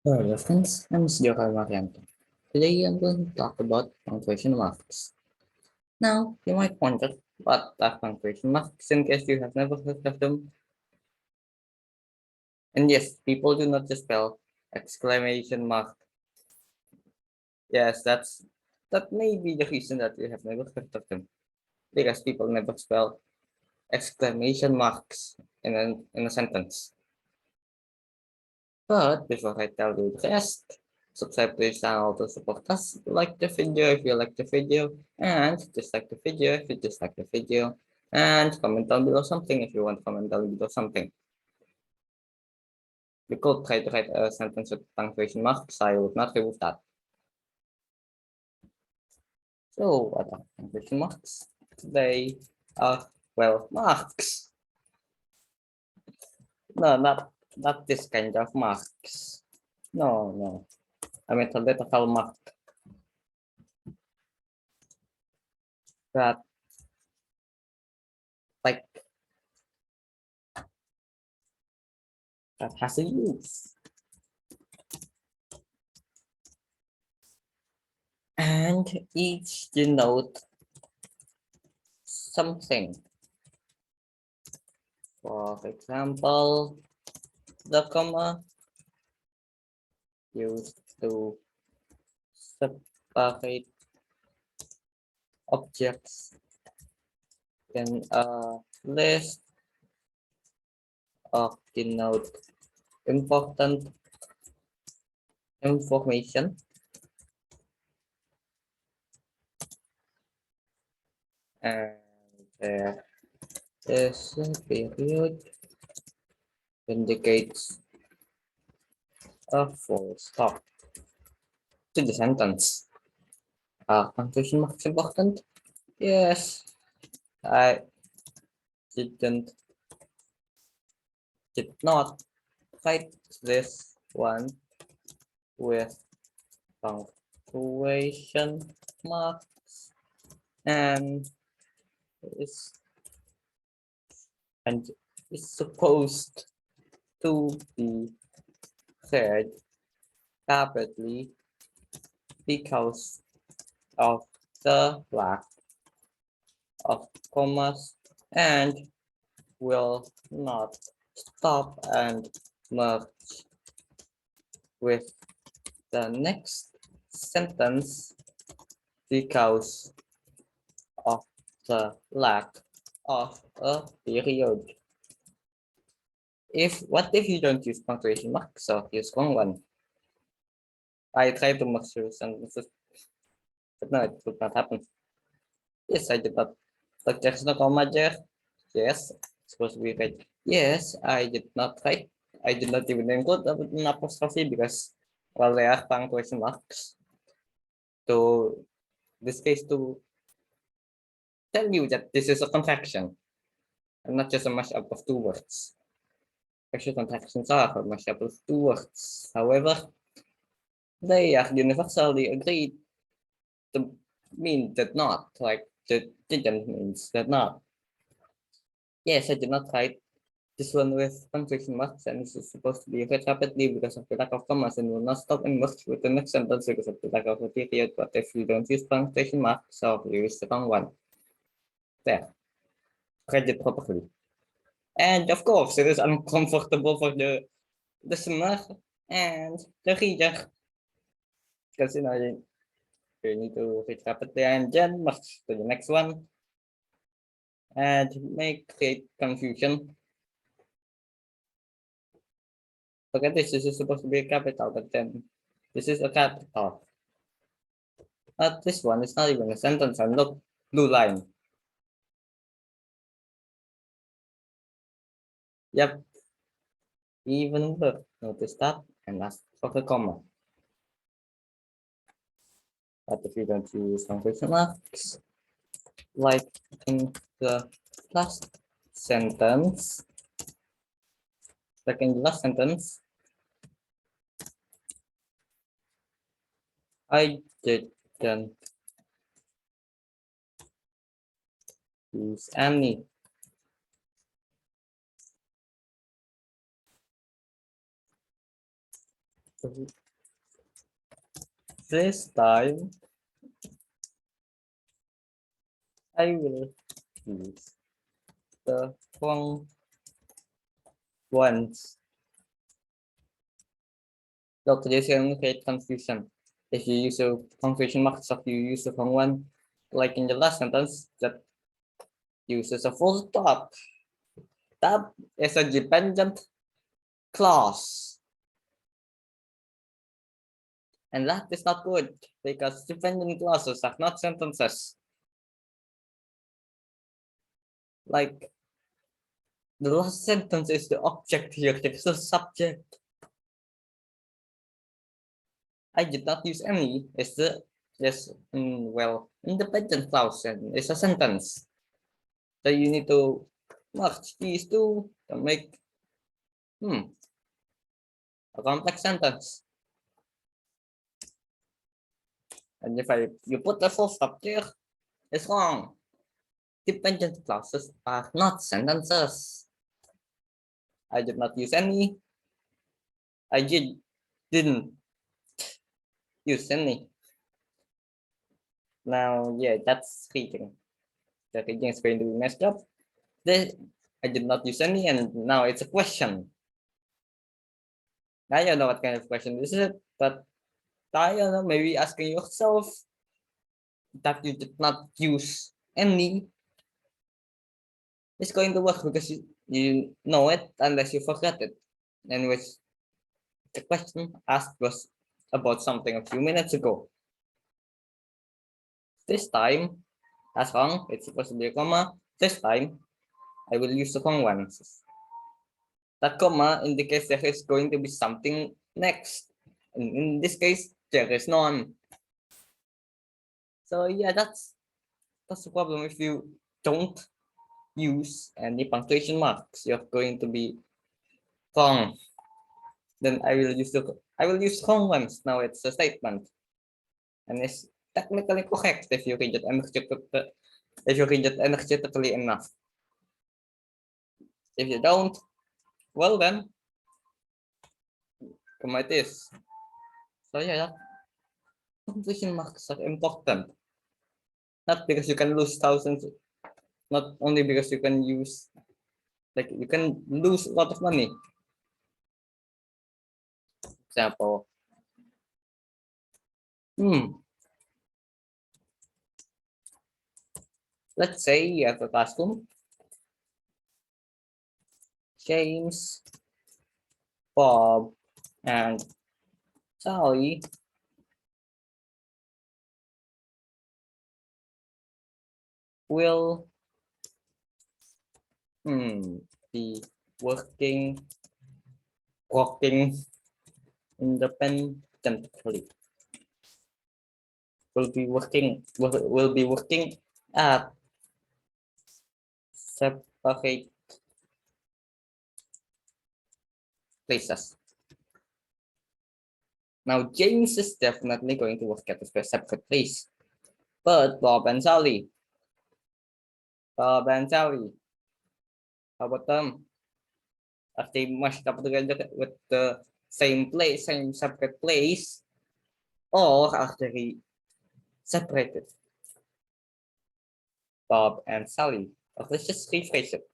Hello friends, I'm Sudhakar Marianto. Today I'm going to talk about punctuation marks. Now, you might wonder what are punctuation marks in case you have never heard of them. And yes, people do not just spell exclamation mark. Yes, that may be the reason that you have never heard of them. Because people never spell exclamation marks in a sentence. But before I tell you the rest, subscribe to this channel to support us. Like the video if you like the video, and dislike the video if you dislike the video, and comment down below something if you want to comment down below something. You could try to write a sentence with punctuation marks, I would not remove that. So, what are punctuation marks? They are, well, marks. No, not this kind of marks. No. I meant a literal mark that, like, that has a use. And each denote something. For example, the comma used to separate objects in a list or denote important information. And there is a period indicates a full stop to the sentence. Are punctuation marks important? Yes, I didn't did not write this one with punctuation marks and is and is supposed to be said rapidly because of the lack of commas and will not stop and merge with the next sentence because of the lack of a period. What if you don't use punctuation marks or use wrong one? I tried to make sure sentences, but no, it would not happen. Yes, I did not. Like there's no comma there. Yes, it's supposed to be right. Yes, I did not write. I did not even include an apostrophe because, well, they are punctuation marks. So this case to tell you that this is a contraction and not just a mashup of two words. Actually, contractions are a mashup of two words. However, they are universally agreed to mean that not, like the didn't means that not. Yes, I did not write this one with punctuation marks, and this is supposed to be read rapidly because of the lack of commas and will not stop and merge with the next sentence because of the lack of a period. But if you don't use punctuation marks, so you use the wrong one. There, read it properly. And of course, it is uncomfortable for the listener and the reader because you need to read rapidly and then merge to the next one and may create confusion. Look at this is supposed to be a capital, but then this is a capital. But this one is not even a sentence, and look, blue line. Yep, even look, notice that, and ask for a comma. But if you don't use punctuation marks, like in the last sentence, like in the last sentence, I didn't use any. This time I will use the wrong ones. Look, this can create confusion. If you use a punctuation marks or you use the wrong one, like in the last sentence that uses a full stop. That is a dependent clause. And that is not good because dependent clauses are not sentences. Like the last sentence is the object here, there's the subject. I did not use any. It's the well, independent clause and it's a sentence. So you need to merge these two to make a complex sentence. And if you put the full stop there, it's wrong. Dependent clauses are not sentences. I did not use any. I didn't use any. Now, yeah, that's reading. The reading is going to be messed up. I did not use any, and now it's a question. I don't know what kind of question this is, but I don't know, maybe asking yourself that you did not use any is going to work because you know it unless you forget it. And which the question asked was about something a few minutes ago. This time, as wrong, it's supposed to be a comma. This time, I will use the wrong one. That comma indicates there is going to be something next. And in this case, there is none. So yeah, that's the problem. If you don't use any punctuation marks, you're going to be wrong. Then I will use wrong ones. Now it's a statement, and it's technically correct if you read it energetically enough. If you don't, well then, come like this. So yeah, punctuation marks are important. Not because you can lose thousands, not only because you can use, like you can lose a lot of money. Example, let's say you have a classroom. James, Bob, and Sally will be working independently. Will be working at separate places. Now James is definitely going to work at a separate place, but Bob and Sally, how about them? Are they mashed up together with the same place, same separate place, or are they separated? Bob and Sally. Or let's just rephrase it.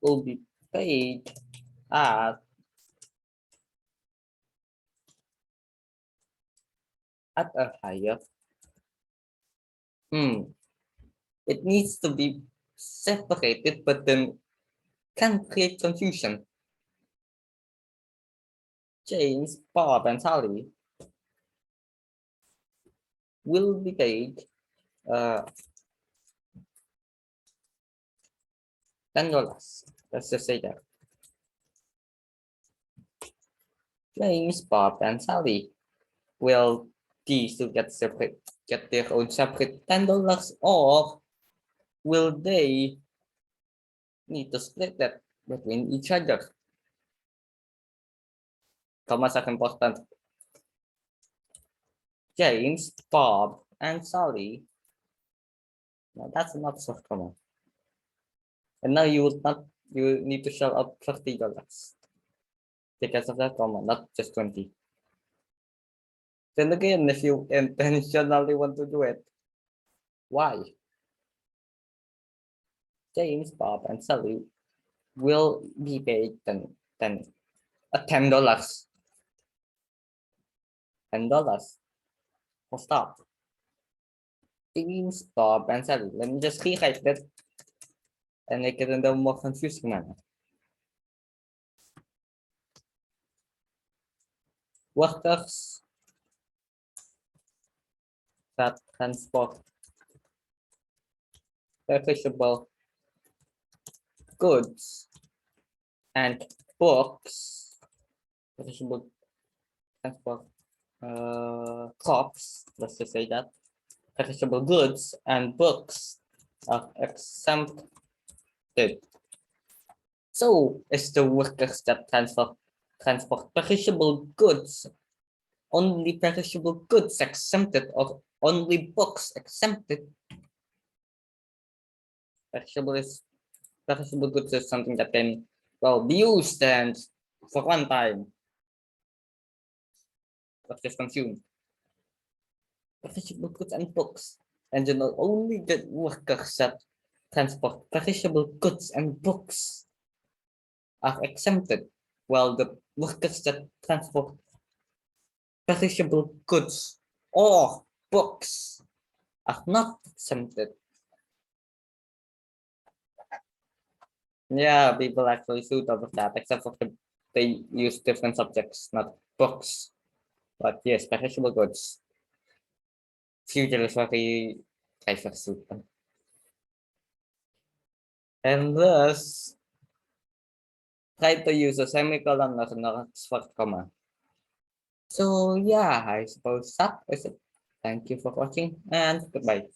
Will be paid at a higher. It needs to be separated, but then can create confusion. James, Bob, and Sally will be paid $10. Let's just say that. James, Bob, and Sally will these to get their own separate $10, or will they need to split that between each other? Commas are important. James, Bob, and Sally. Now that's not so common. And now you need to shell out $30. because of that comma, not just 20. Then again, if you intentionally want to do it, why? James, Bob, and Sally will be paid $10. $10. Full stop. James, Bob, and Sally. Let me just rewrite that and make it in the more confusing manner. Workers that transport perishable goods and books, perishable transport crops, let's just say that, perishable goods and books are exempted. So is the workers that transport perishable goods, only perishable goods exempted, or only books exempted? Perishable goods is something that can, well, be used and for one time, but just consumed. Perishable goods and books, and you know, only the workers that transport perishable goods and books are exempted, while the workers that transport perishable goods or books are not exempted. Yeah, people actually suit over that, except for they use different subjects, not books. But yes, perishable goods. Future is very diverse suit them. And thus, try to use a semicolon or an Oxford comma. So yeah, I suppose that is it. Thank you for watching and goodbye.